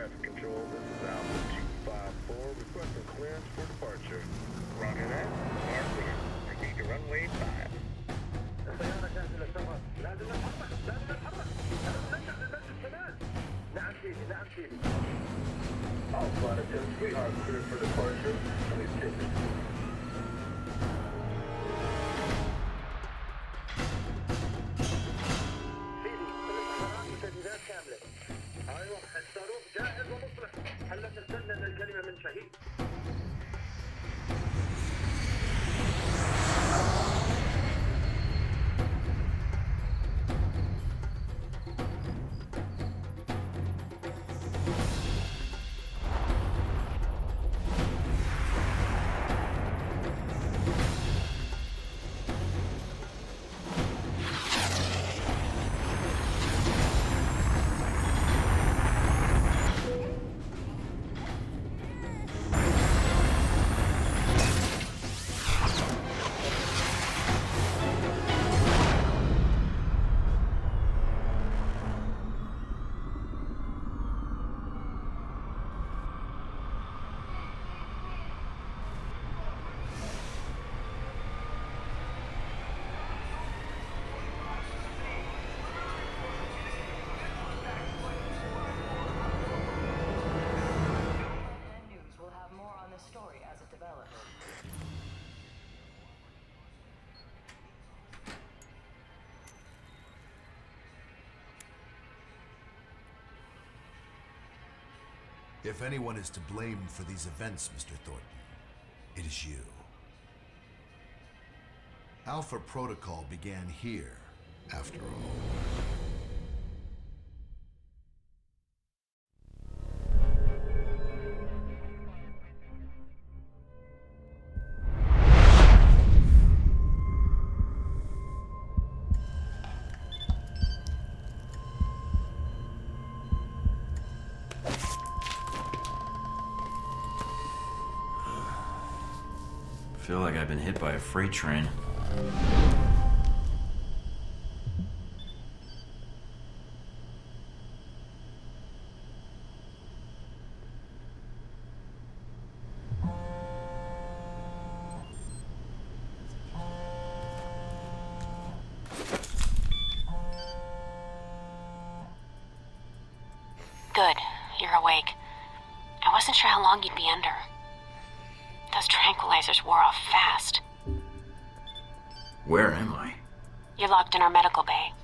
traffic control. This is Alpha 254 requesting clearance for departure. Roger that. Are clear. Proceed to runway 5. السيارة جاهزة للسفر. لازم نتحرك. لازم نتحرك. لازم ننجح للمسجد كمان. نعم سيدي. نعم سيدي. Alpha 10 are clear for departure. Please take it. سيدي كل الحرارات والتجهيزات كاملة. ايوه الصاروخ جاهز ومصلح. هلا تستنى الكلمة من شهيد. If anyone is to blame for these events, Mr. Thornton, it is you. Alpha Protocol began here, after all. I feel like I've been hit by a freight train. Good, you're awake. I wasn't sure how long you'd be under. Those tranquilizers wore off fast. Where am I? You're locked in our medical bay.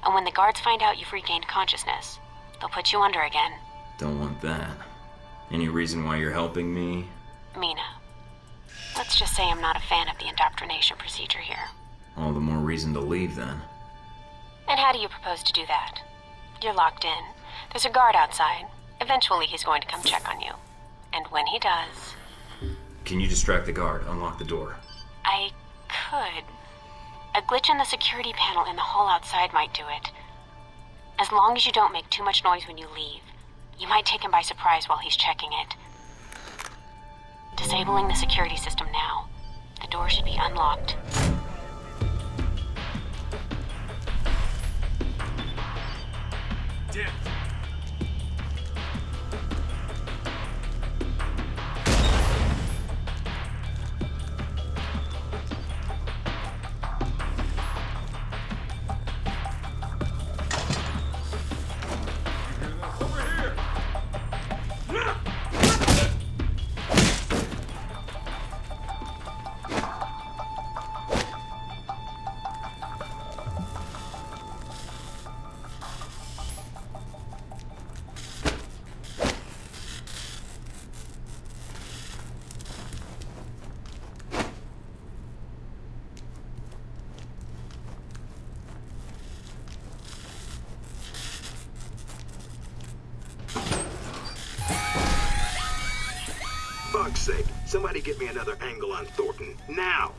And when the guards find out you've regained consciousness, they'll put you under again. Don't want that. Any reason why you're helping me? Mina. Let's just say I'm not a fan of the indoctrination procedure here. All the more reason to leave, then. And how do you propose to do that? You're locked in. There's a guard outside. Eventually he's going to come check on you. And when he does... Can you distract the guard? Unlock the door. I could. A glitch in the security panel in the hall outside might do it. As long as you don't make too much noise when you leave, you might take him by surprise while he's checking it. Disabling the security system now. The door should be unlocked. Damn. Fuck's sake, somebody get me another angle on Thornton, now!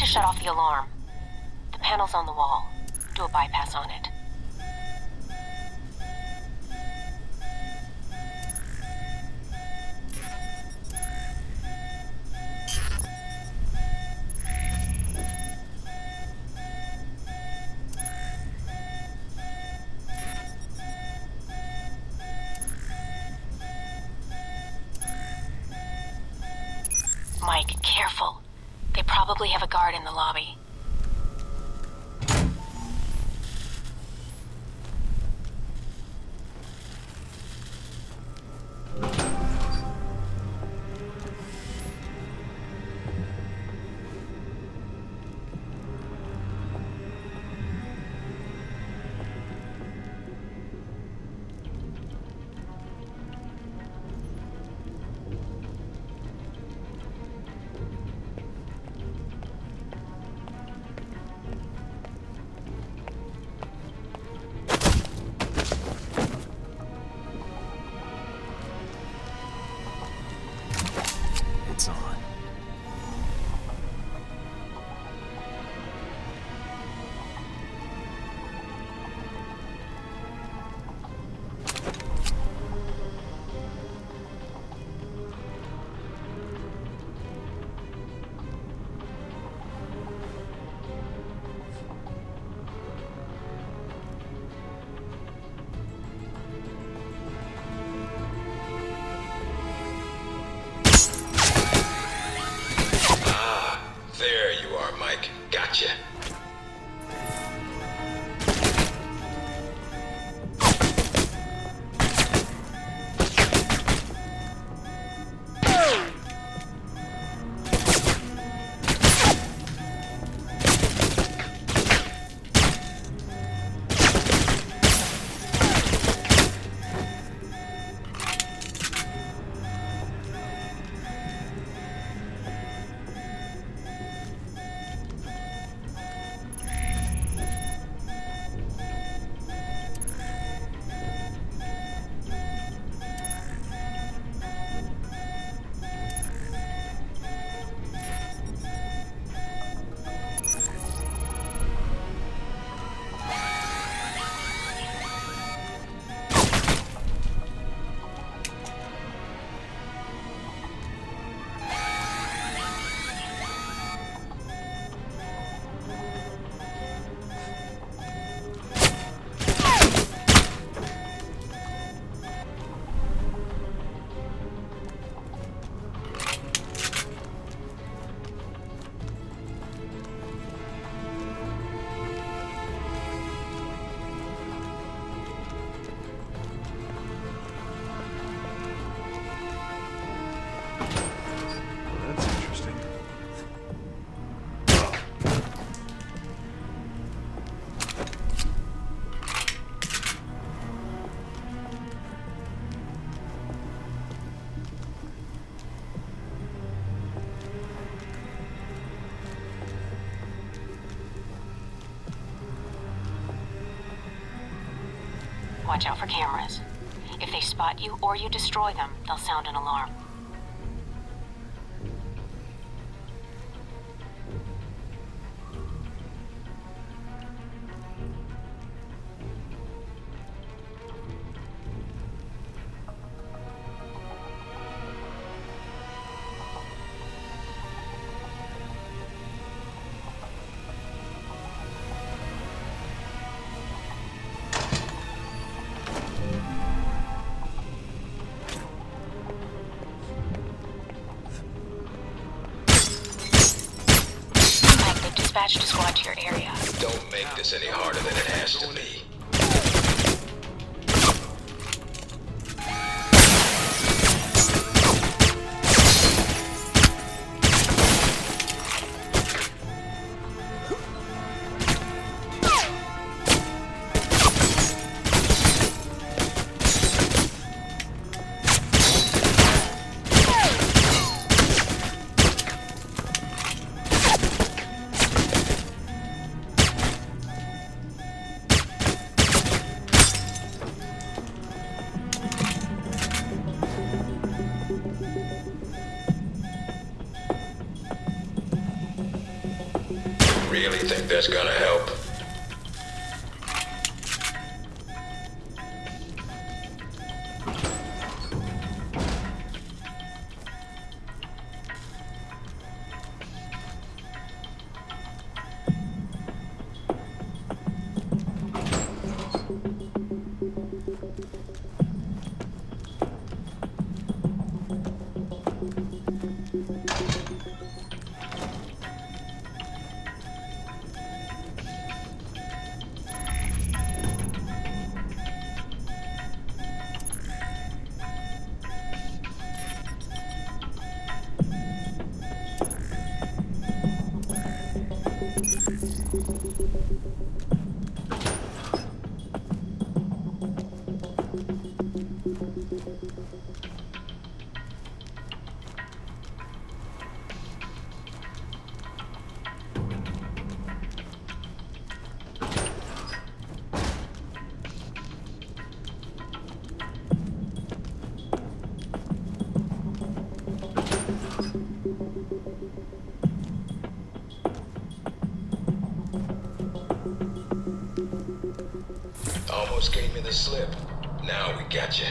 shut off the alarm. The panel's on the wall. Do a bypass on it. Mike, careful. They probably have a guard in the lobby. It's on. There you are, Mike. Gotcha. That's interesting. Watch out for cameras. If they spot you or you destroy them, they'll sound an alarm. Dispatched a squad to your area. Don't make this any harder than it has to be. really think that's gonna help? Almost gave me the slip. Now we got you.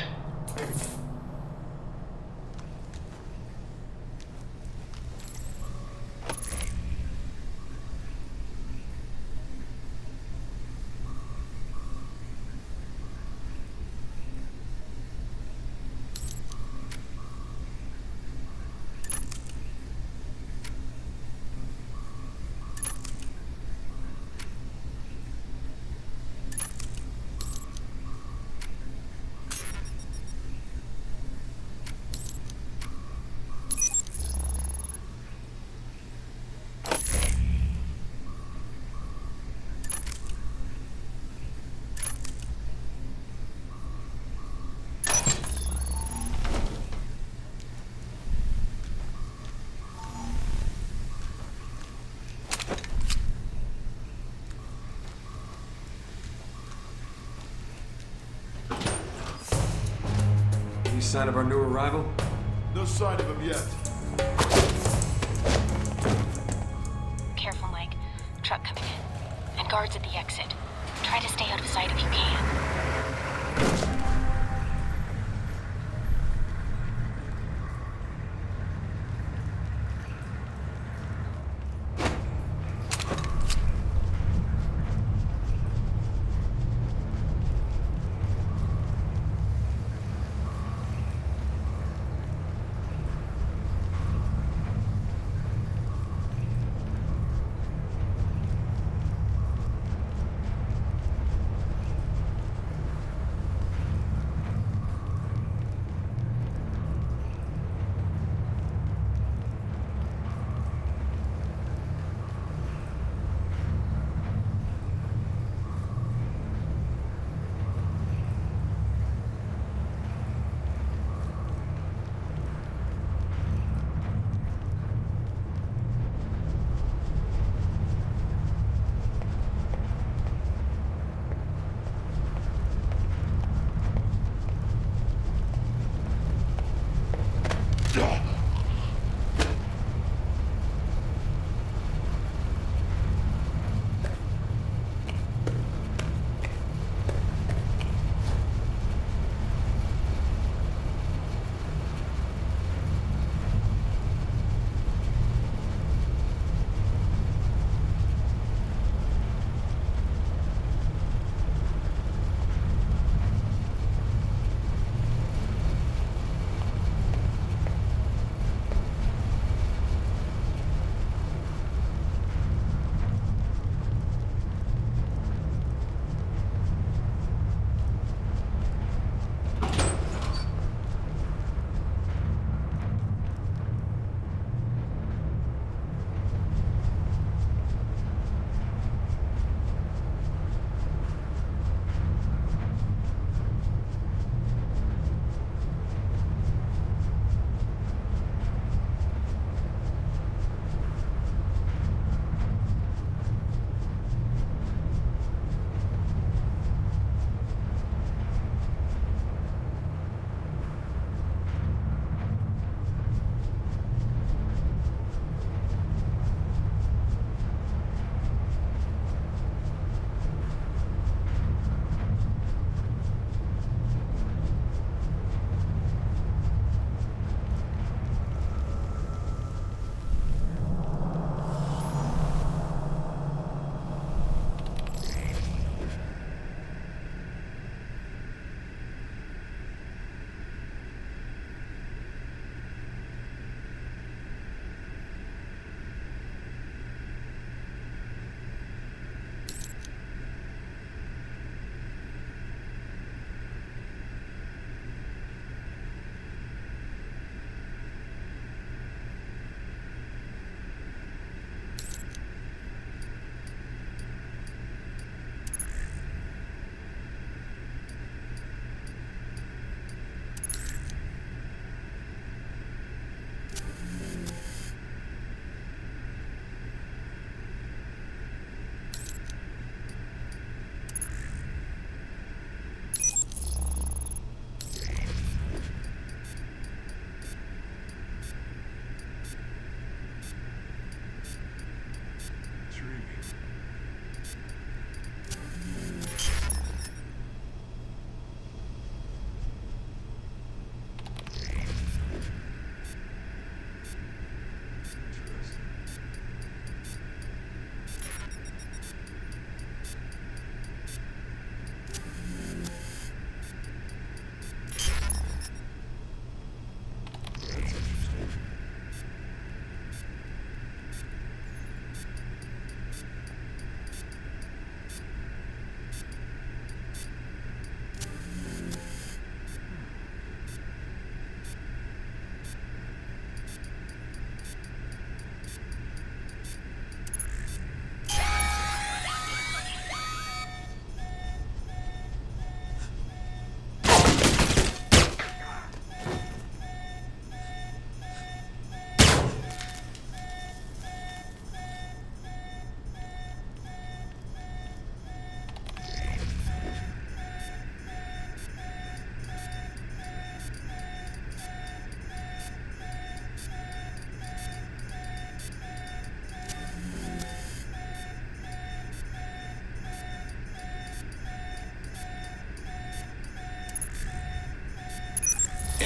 Any sign of our new arrival? No sign of him yet. Careful, Mike. Truck coming in. And guards at the exit. Try to stay out of sight if you can.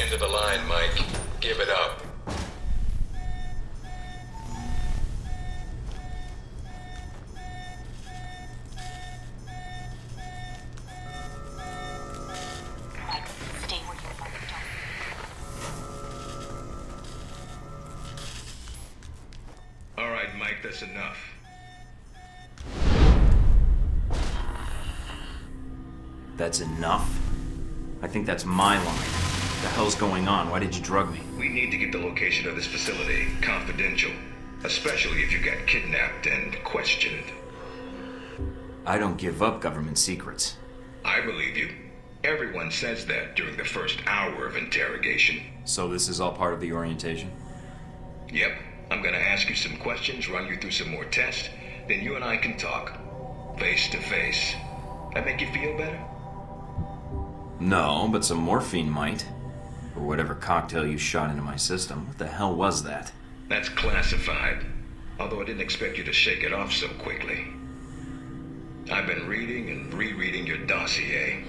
end of the line, Mike. Give it up. Mike, stay where you are. Don't. All right, Mike, that's enough. That's enough? I think that's my line. What the hell's going on? Why did you drug me? We need to get the location of this facility confidential, especially if you got kidnapped and questioned. I don't give up government secrets. I believe you. Everyone says that during the first hour of interrogation. So this is all part of the orientation? Yep. I'm gonna ask you some questions, run you through some more tests, then you and I can talk. Face to face. That make you feel better? No, but some morphine might. Or whatever cocktail you shot into my system. What the hell was that? That's classified. Although I didn't expect you to shake it off so quickly. I've been reading and rereading your dossier.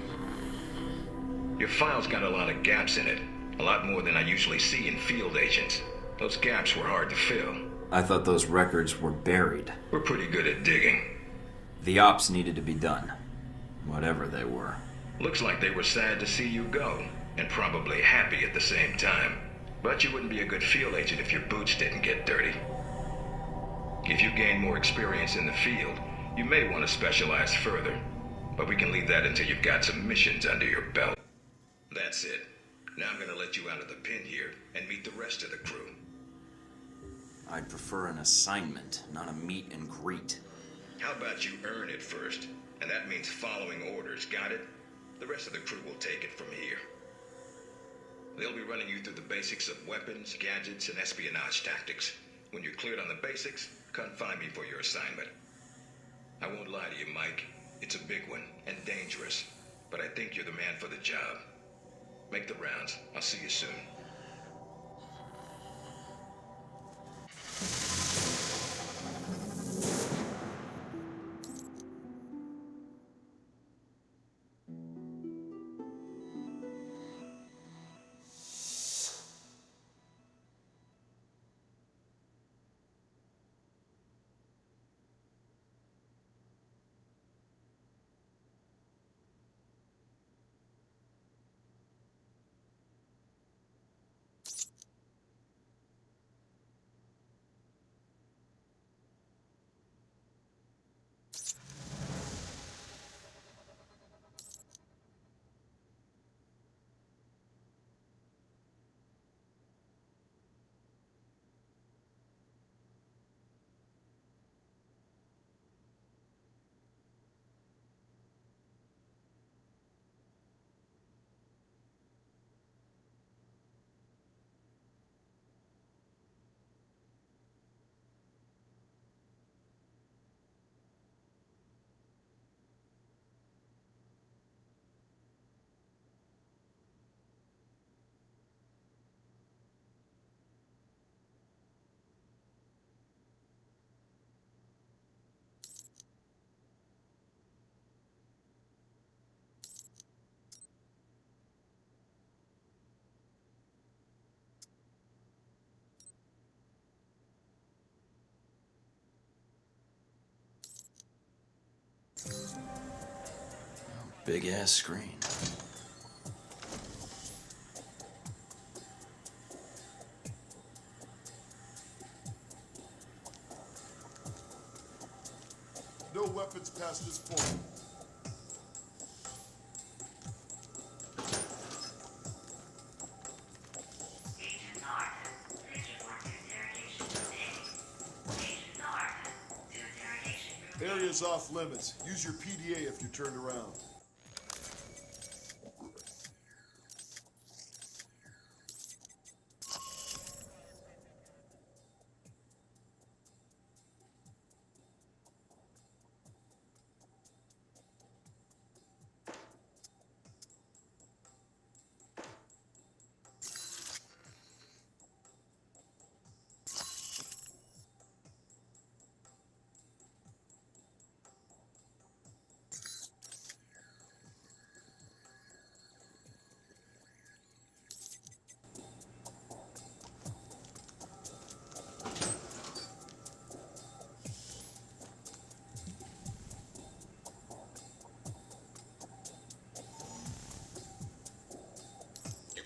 Your file's got a lot of gaps in it. A lot more than I usually see in field agents. Those gaps were hard to fill. I thought those records were buried. We're pretty good at digging. The ops needed to be done. Whatever they were. Looks like they were sad to see you go, and probably happy at the same time. But you wouldn't be a good field agent if your boots didn't get dirty. If you gain more experience in the field, you may want to specialize further. But we can leave that until you've got some missions under your belt. That's it. Now I'm gonna let you out of the pen here and meet the rest of the crew. I'd prefer an assignment, not a meet and greet. How about you earn it first? And that means following orders, got it? The rest of the crew will take it from here. They'll be running you through the basics of weapons, gadgets, and espionage tactics. When you're cleared on the basics, come find me for your assignment. I won't lie to you, Mike. It's a big one, and dangerous. But I think you're the man for the job. Make the rounds. I'll see you soon. Big ass screen. No weapons past this point. Area's off limits. Use your PDA if you're turned around.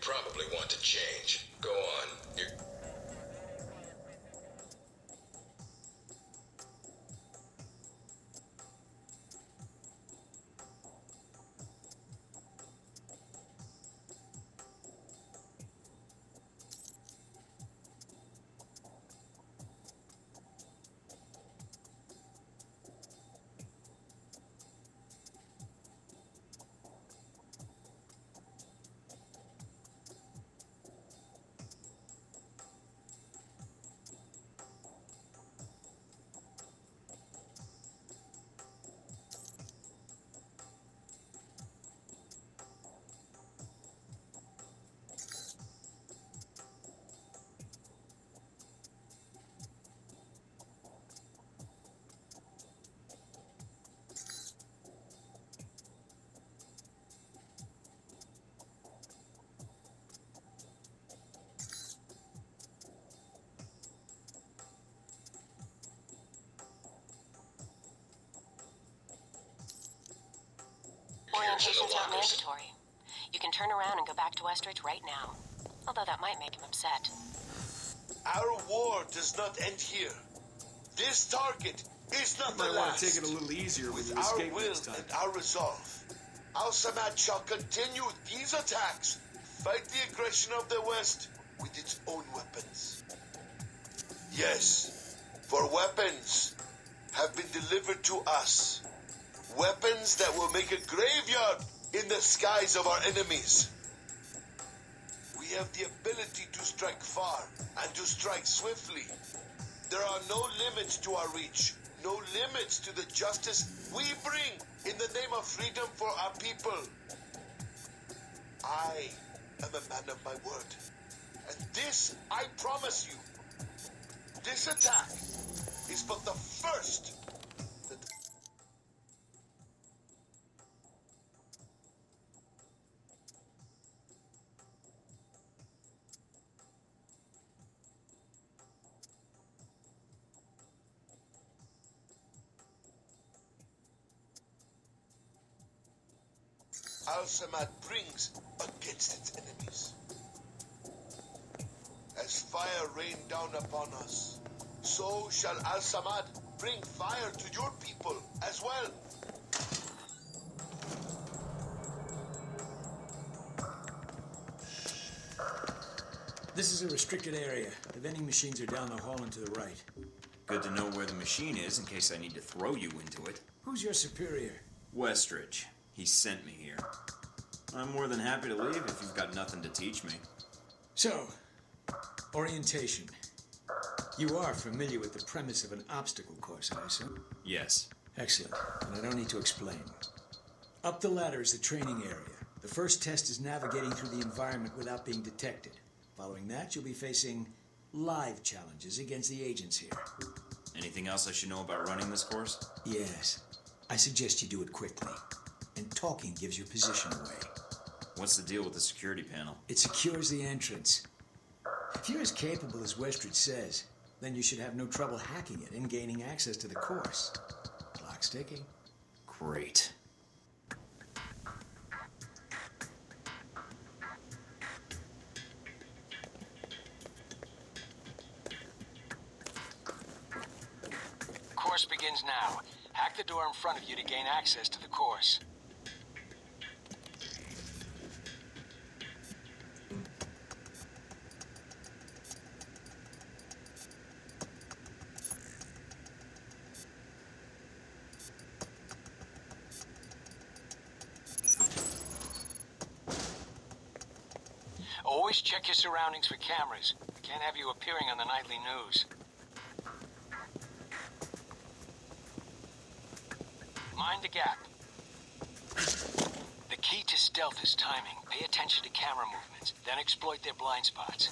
probably want to change. Go on. You're... Orientation's not mandatory. You can turn around and go back to Westridge right now. Although that might make him upset. Our war does not end here. This target is not the Might want last. to take it a little easier with With your our escape will next time. and our resolve, Al Samad shall continue these attacks, fight the aggression of the West with its own weapons. Yes, for weapons have been delivered to us. Weapons that will make a graveyard in the skies of our enemies. We have the ability to strike far and to strike swiftly. There are no limits to our reach, no limits to the justice we bring in the name of freedom for our people. I am a man of my word. And this, I promise you, this attack is but the first. Al Samad brings against its enemies. As fire rained down upon us, so shall Al Samad bring fire to your people as well. This is a restricted area. The vending machines are down the hall and to the right. Good to know where the machine is in case I need to throw you into it. Who's your superior? Westridge. He sent me here. I'm more than happy to leave if you've got nothing to teach me. So, orientation. You are familiar with the premise of an obstacle course, I assume? Yes. Excellent. And I don't need to explain. Up the ladder is the training area. The first test is navigating through the environment without being detected. Following that, you'll be facing live challenges against the agents here. Anything else I should know about running this course? Yes. I suggest you do it quickly. And talking gives your position away. What's the deal with the security panel? It secures the entrance. If you're as capable as Westridge says, then you should have no trouble hacking it and gaining access to the course. Clock's ticking. Great. Course begins now. Hack the door in front of you to gain access to the course. Always check your surroundings for cameras. We can't have you appearing on the nightly news. Mind the gap. The key to stealth is timing. Pay attention to camera movements, then exploit their blind spots.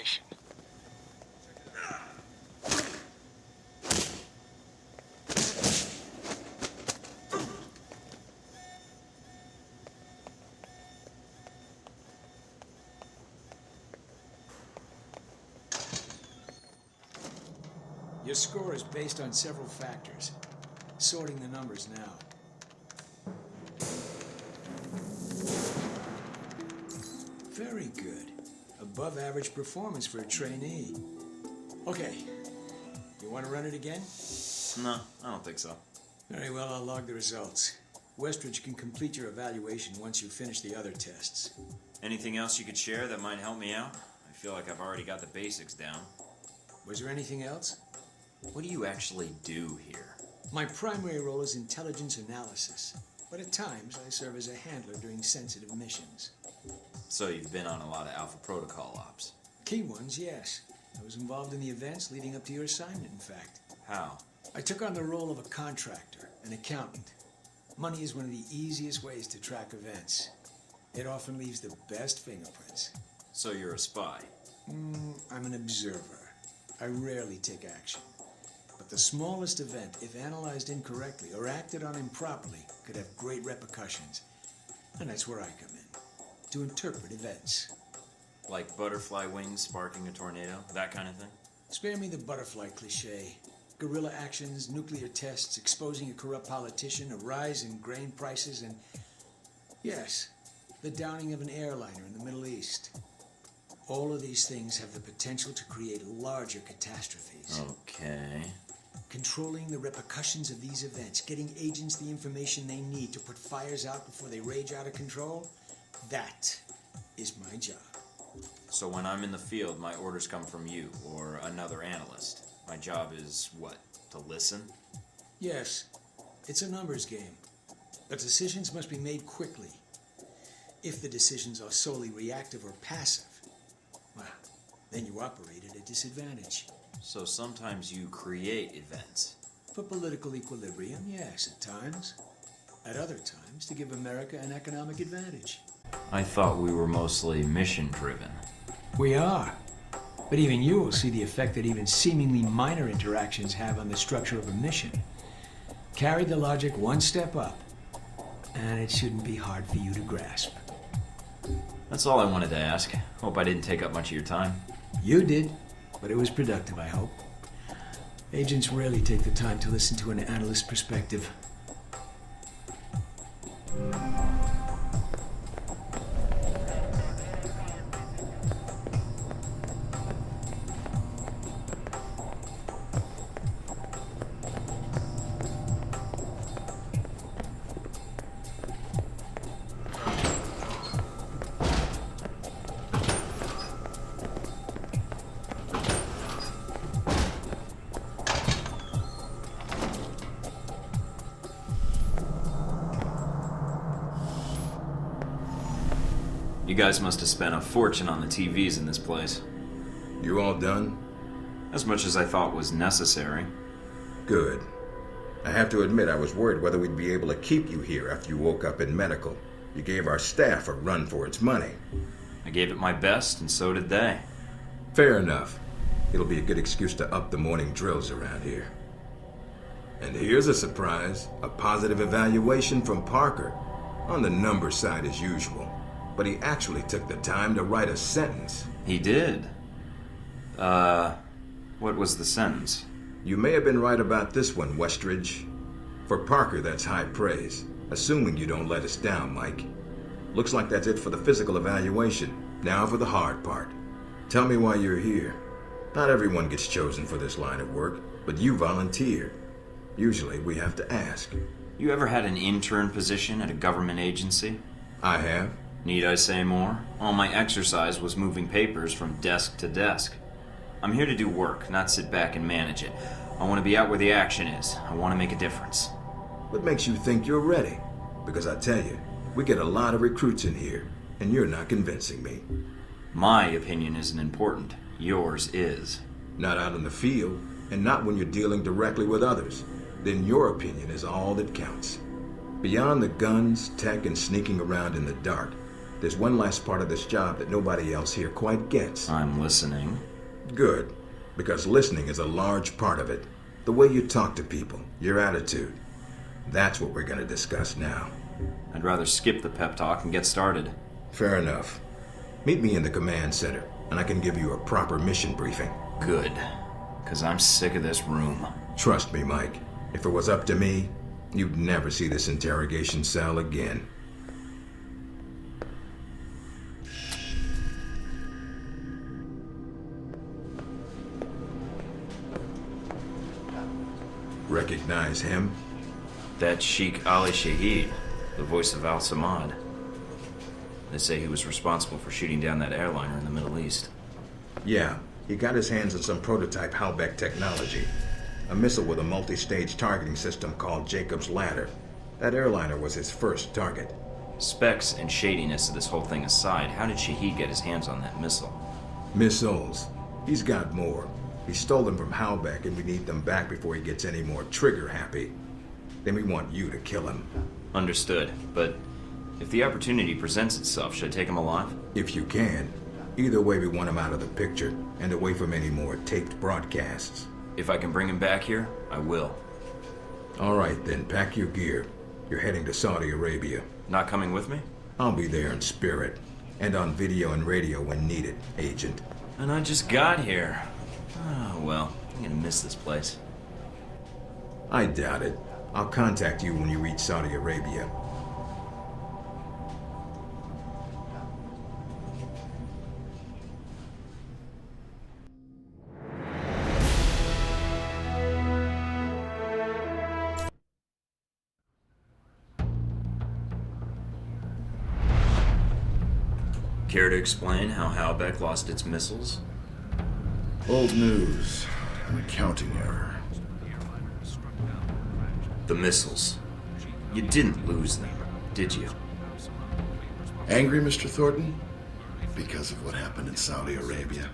evaluation. Your score is based on several factors. Sorting the numbers now. Very good. Above average performance for a trainee. Okay. You want to run it again? No, I don't think so. Very well, I'll log the results. Westridge can complete your evaluation once you finish the other tests. Anything else you could share that might help me out? I feel like I've already got the basics down. Was there anything else? What do you actually do here? My primary role is intelligence analysis, but at times I serve as a handler during sensitive missions. So you've been on a lot of Alpha Protocol ops? Key ones, yes. I was involved in the events leading up to your assignment, in fact. How? I took on the role of a contractor, an accountant. Money is one of the easiest ways to track events. It often leaves the best fingerprints. So you're a spy? I'm an observer. I rarely take action. But the smallest event, if analyzed incorrectly or acted on improperly, could have great repercussions. And that's where I come in, to interpret events. Like butterfly wings sparking a tornado? That kind of thing? Spare me the butterfly cliché. Guerrilla actions, nuclear tests, exposing a corrupt politician, a rise in grain prices, and... yes, the downing of an airliner in the Middle East. All of these things have the potential to create larger catastrophes. Okay. Controlling the repercussions of these events, getting agents the information they need to put fires out before they rage out of control, that is my job. So when I'm in the field, my orders come from you, or another analyst. My job is, what, to listen? Yes, it's a numbers game. But decisions must be made quickly. If the decisions are solely reactive or passive, well, then you operate at a disadvantage. So sometimes you create events. For political equilibrium, yes, at times. At other times, to give America an economic advantage. I thought we were mostly mission-driven. We are. But even you will see the effect that even seemingly minor interactions have on the structure of a mission. Carry the logic one step up, and it shouldn't be hard for you to grasp. That's all I wanted to ask. Hope I didn't take up much of your time. You did, but it was productive, I hope. Agents rarely take the time to listen to an analyst's perspective. You guys must have spent a fortune on the TVs in this place. You all done? As much as I thought was necessary. Good. I have to admit I was worried whether we'd be able to keep you here after you woke up in medical. You gave our staff a run for its money. I gave it my best, and so did they. Fair enough. It'll be a good excuse to up the morning drills around here. And here's a surprise. A positive evaluation from Parker. On the number side as usual. But he actually took the time to write a sentence. He did? What was the sentence? You may have been right about this one, Westridge. For Parker, that's high praise. Assuming you don't let us down, Mike. Looks like that's it for the physical evaluation. Now for the hard part. Tell me why you're here. Not everyone gets chosen for this line of work, but you volunteered. Usually we have to ask. You ever had an intern position at a government agency? I have. Need I say more? All my exercise was moving papers from desk to desk. I'm here to do work, not sit back and manage it. I want to be out where the action is. I want to make a difference. What makes you think you're ready? Because I tell you, we get a lot of recruits in here, and you're not convincing me. My opinion isn't important. Yours is. Not out in the field, and not when you're dealing directly with others. Then your opinion is all that counts. Beyond the guns, tech, and sneaking around in the dark, there's one last part of this job that nobody else here quite gets. I'm listening. Good, because listening is a large part of it. The way you talk to people, your attitude. That's what we're going to discuss now. I'd rather skip the pep talk and get started. Fair enough. Meet me in the command center, and I can give you a proper mission briefing. Good, because I'm sick of this room. Trust me, Mike. If it was up to me, you'd never see this interrogation cell again. Recognize him? That's Sheikh Ali Shaheed, the voice of Al-Samad. They say he was responsible for shooting down that airliner in the Middle East. Yeah, he got his hands on some prototype Halbeck technology. A missile with a multi-stage targeting system called Jacob's Ladder. That airliner was his first target. Specs and shadiness of this whole thing aside, how did Shaheed get his hands on that missile? Missiles. He's got more. He stole them from Halbeck, and we need them back before he gets any more trigger-happy. Then we want you to kill him. Understood, but if the opportunity presents itself, should I take him alive? If you can. Either way, we want him out of the picture, and away from any more taped broadcasts. If I can bring him back here, I will. All right, then, pack your gear. You're heading to Saudi Arabia. Not coming with me? I'll be there in spirit, and on video and radio when needed, Agent. And I just got here. Oh, well, I'm gonna miss this place. I doubt it. I'll contact you when you reach Saudi Arabia. Care to explain how Halbeck lost its missiles? Old news. An accounting error. The missiles. You didn't lose them, did you? Angry, Mr. Thornton? Because of what happened in Saudi Arabia?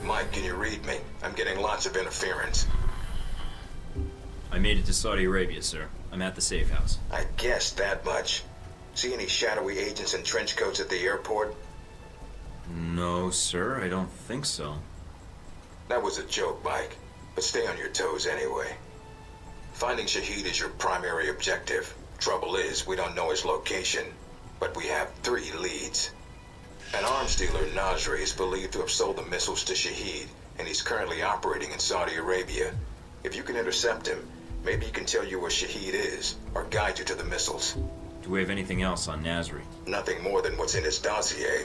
Mike, can you read me? I'm getting lots of interference. I made it to Saudi Arabia, sir. I'm at the safe house. I guessed that much. See any shadowy agents in trench coats at the airport? No, sir, I don't think so. That was a joke, Mike. But stay on your toes anyway. Finding Shaheed is your primary objective. Trouble is, we don't know his location. But we have 3 leads. An arms dealer, Nasri, is believed to have sold the missiles to Shaheed, and he's currently operating in Saudi Arabia. If you can intercept him, maybe he can tell you where Shaheed is, or guide you to the missiles. Do we have anything else on Nasri? Nothing more than what's in his dossier.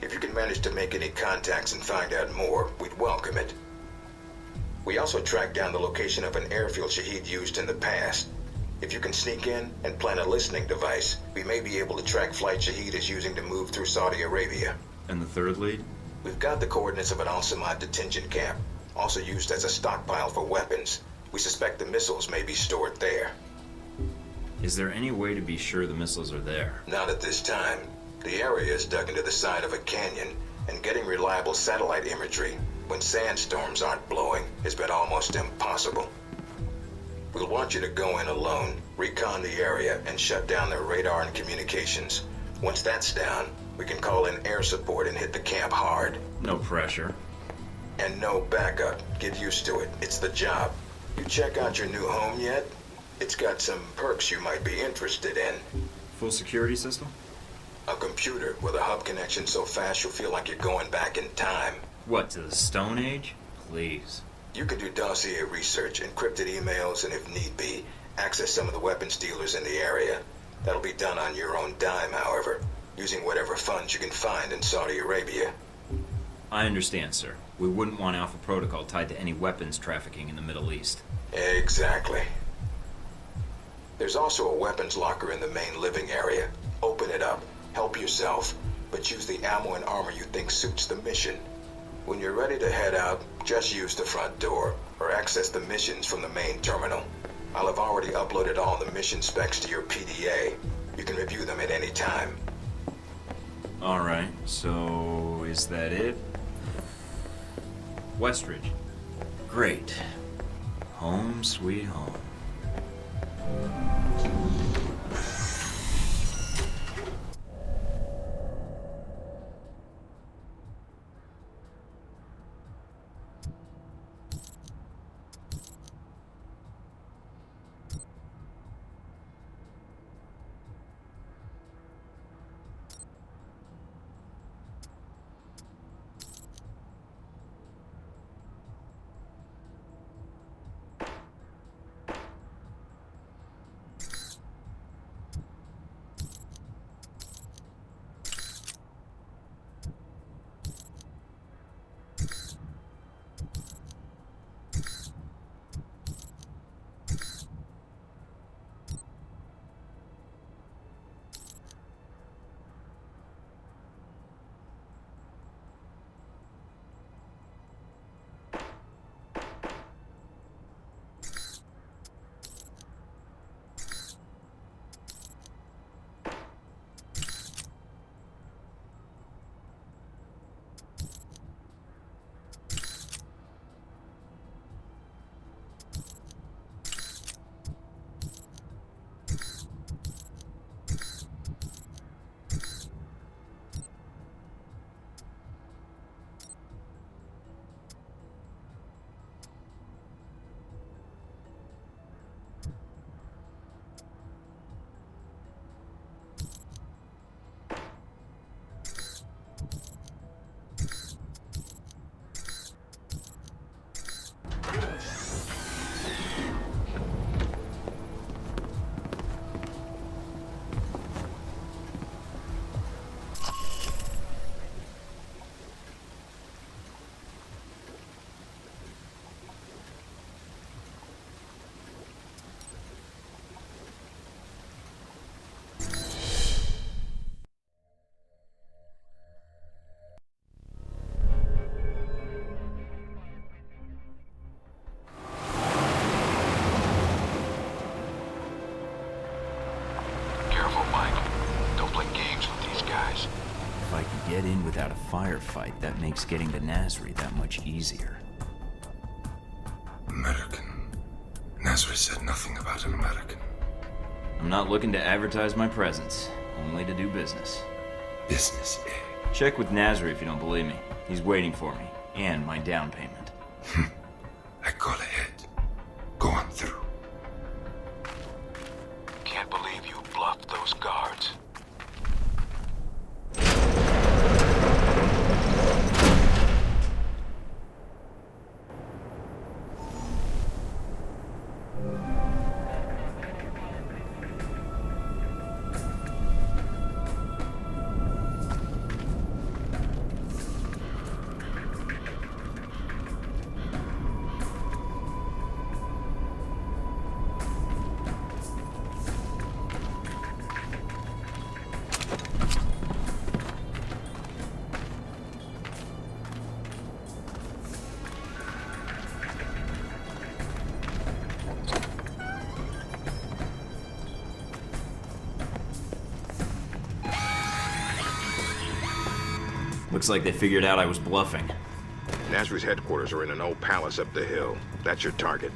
If you can manage to make any contacts and find out more, we'd welcome it. We also tracked down the location of an airfield Shaheed used in the past. If you can sneak in and plant a listening device, we may be able to track flight Shaheed is using to move through Saudi Arabia. And the third lead? We've got the coordinates of an Al-Samad detention camp, also used as a stockpile for weapons. We suspect the missiles may be stored there. Is there any way to be sure the missiles are there? Not at this time. The area is dug into the side of a canyon, and getting reliable satellite imagery when sandstorms aren't blowing has been almost impossible. We'll want you to go in alone, recon the area, and shut down their radar and communications. Once that's down, we can call in air support and hit the camp hard. No pressure. And no backup. Get used to it. It's the job. You check out your new home yet? It's got some perks you might be interested in. Full security system? A computer with a hub connection so fast you'll feel like you're going back in time. What, to the Stone Age? Please. You can do dossier research, encrypted emails, and if need be, access some of the weapons dealers in the area. That'll be done on your own dime, however, using whatever funds you can find in Saudi Arabia. I understand, sir. We wouldn't want Alpha Protocol tied to any weapons trafficking in the Middle East. Exactly. There's also a weapons locker in the main living area. Open it up, help yourself, but use the ammo and armor you think suits the mission. When you're ready to head out, just use the front door, or access the missions from the main terminal. I'll have already uploaded all the mission specs to your PDA. You can review them at any time. Alright, so is that it? Westridge. Great. Home sweet home. If I can get in without a firefight, that makes getting to Nasri that much easier. American. Nasri said nothing about an American. I'm not looking to advertise my presence, only to do business. Business, eh? Check with Nasri if you don't believe me. He's waiting for me, and my down payment. I call ahead. Go on through. Can't believe you bluffed those guards. Looks like they figured out I was bluffing. Nasri's headquarters are in an old palace up the hill. That's your target.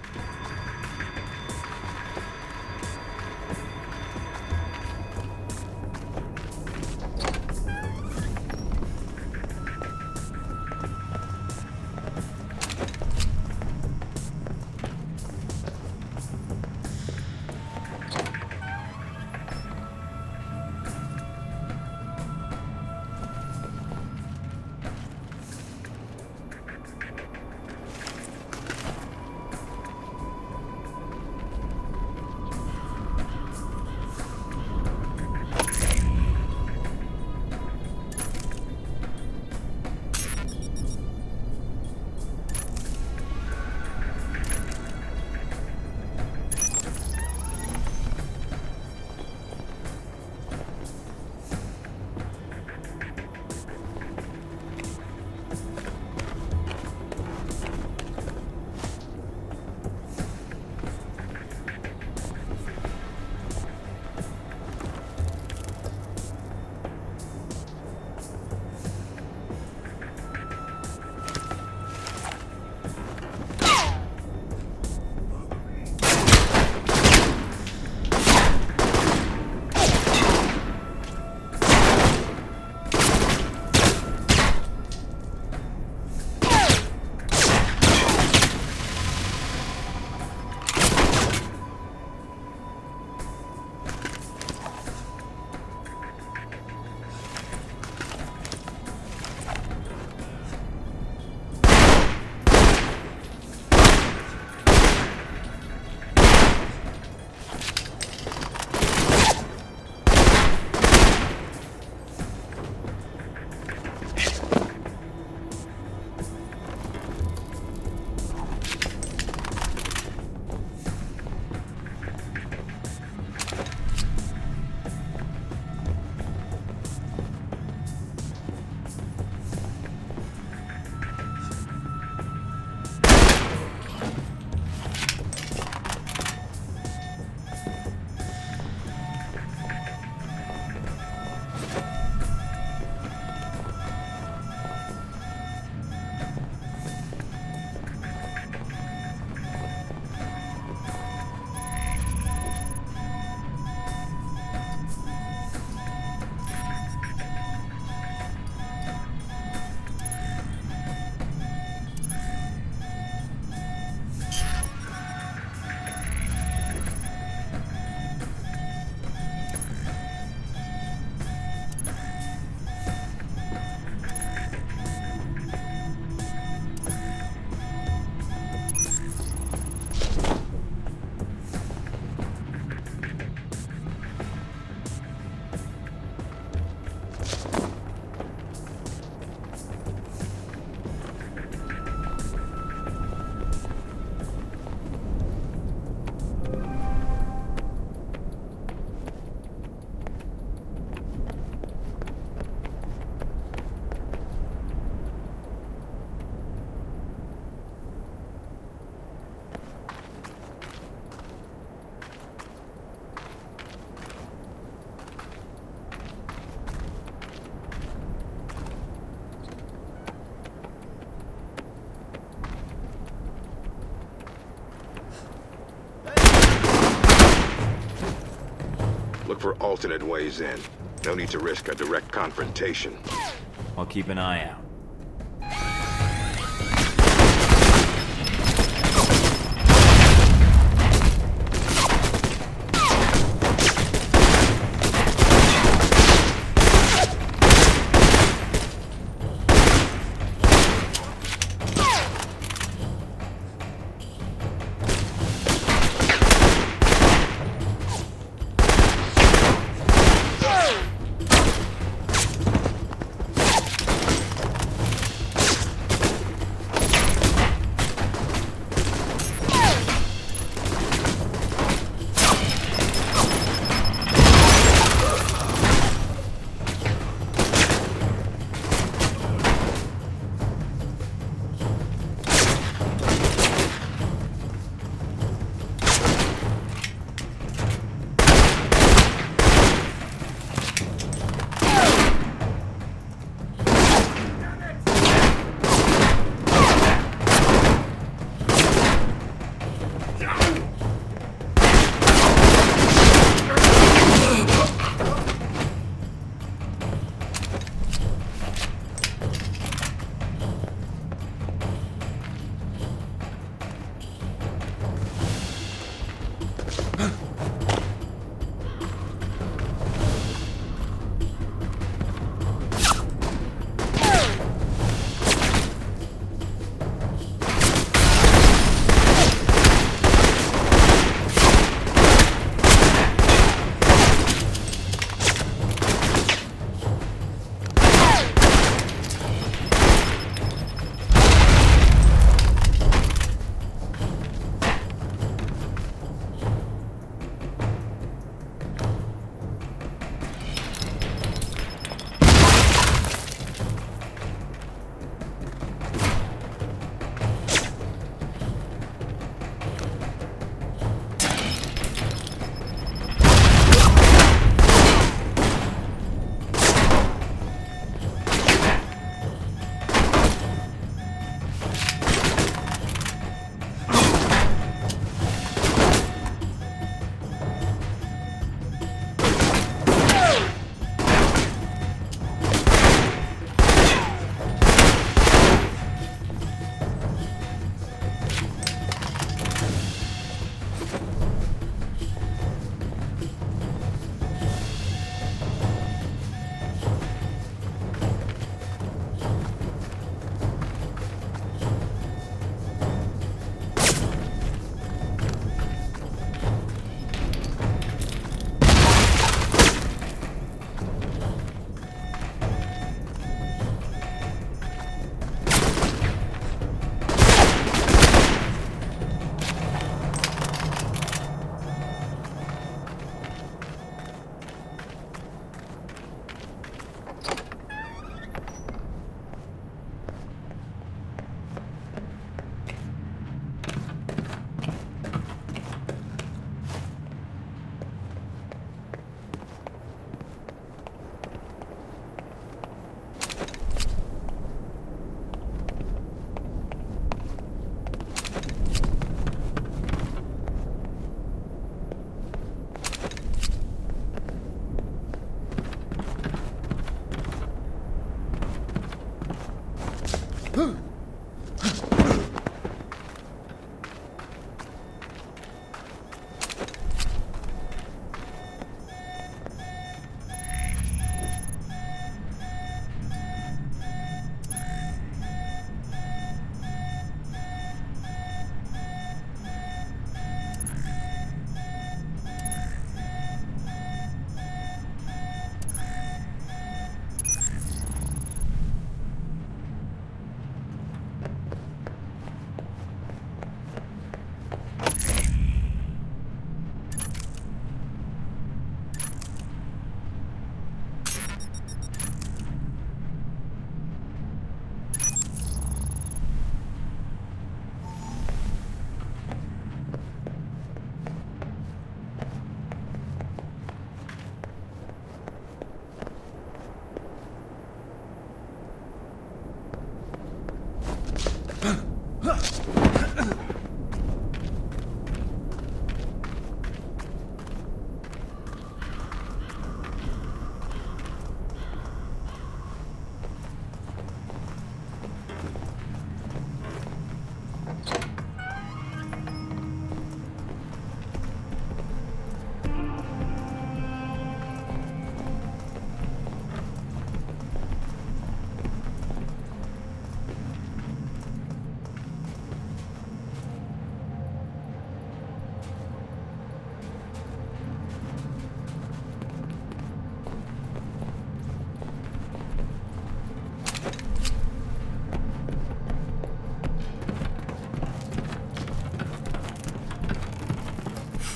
Look for alternate ways in. No need to risk a direct confrontation. I'll keep an eye out.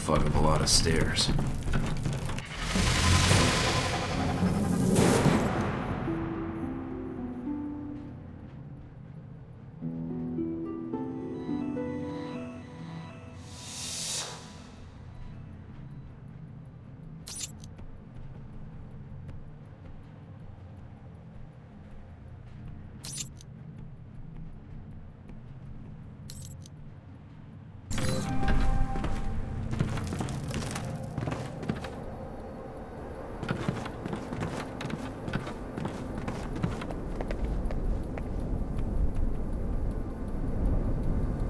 fuck up a lot of stairs.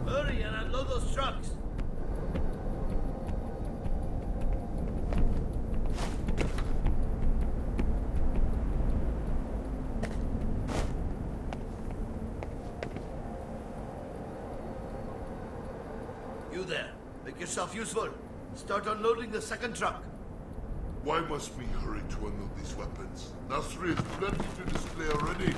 Hurry and unload those trucks. You there. Make yourself useful. Start unloading the second truck. Why must we hurry to unload these weapons? Nasri is plenty to display already.